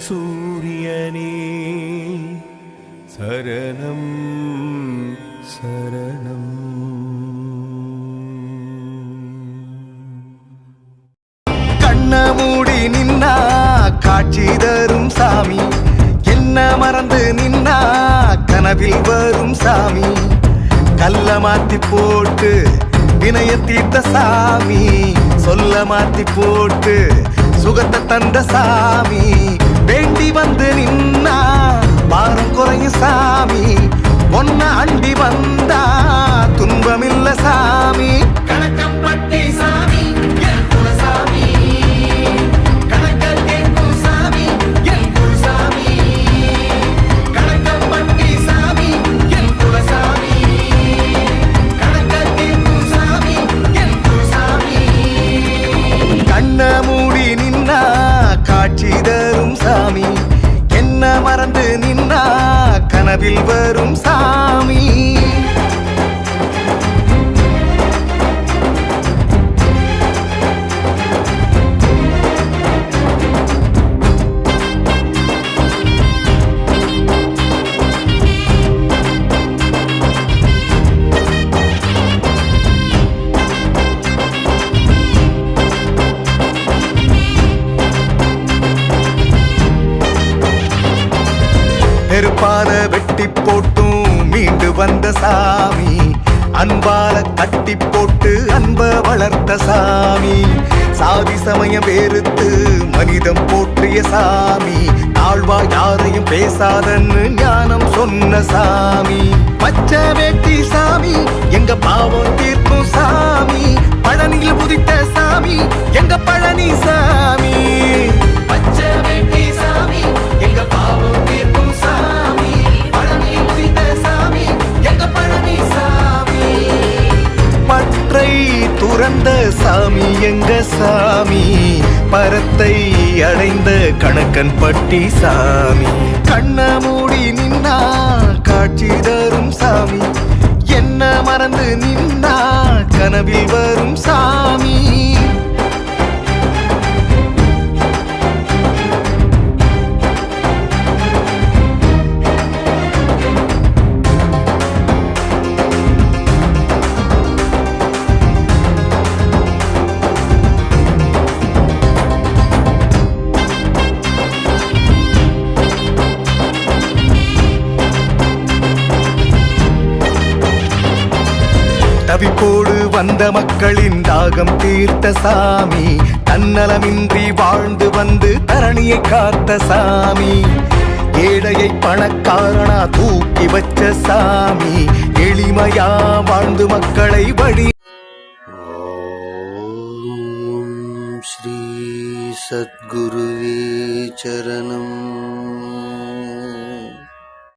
சூரியனே சரணம் சரணம். கண்ண மூடி நின்னா காட்சி தரும் சாமி, என்ன மறந்து நின்னா கனவில் வரும் சாமி, கல்ல மாத்தி போட்டு வினய தீர்த்த சாமி, சொல்ல மாத்தி போட்டு சுகத்தை தந்த சாமி, வேண்டி வந்து நின்னா பாரம் குறையும் சாமி, ஒன்ன அண்டி வந்தா துன்பமில்ல சாமி. கணக்கம்பட்டி சாமி என் குலசாமி, கணக்க கேட்கும் சாமி என் குலசாமி, கணக்கம்பட்டி சாமி என் குலசாமி, கணக்க கேட்கும் சாமி என் குலசாமி. கண்ண மூடி நின்னா காட்சி தரும் சாமி, என்ன மறந்து நின்னா கனவில் வரும் சாமி. நெருப்பால வெட்டி போட்டும் மீண்டு வந்த சாமி, அன்பால கட்டி போட்டு அன்ப வளர்த்த சாமி, சாதி சமயம் வேறுத்து மனிதம் போற்றிய சாமி, தாழ்வா யாரையும் பேசாதன்னு ஞானம் சொன்ன சாமி, பச்சை வேட்டி சாமி எங்க பாவம் தீர்க்கும் சாமி, பழனியில் உதித்த சாமி எங்க பழனி சாமி, பச்சை வேட்டி சாமி எங்க பாவம் தீர்க்கும் சாமி, பழனியில் உதித்த சாமி எங்க பழனி சாமி, பற்றை துறந்த சாமி எங்க சாமி, பரத்தை அடைந்த கணக்கன் பட்டி சாமி, கண்ண மூடி நின்னா காட்சி தரும் சாமி, என்ன மறந்து நின்னா கனவில் வரும் சாமி. தவிப்போடு வந்த மக்களின் தாகம் தீர்த்த சாமி, தன்னலமின்றி வாழ்ந்து வந்து தரணியை காத்த சாமி, ஏழையை பணக்காரனா தூக்கி வச்ச சாமி, எளிமையா வாழ்ந்து மக்களை வழி. ஓம் ஸ்ரீ சத்குருவே சரணம்.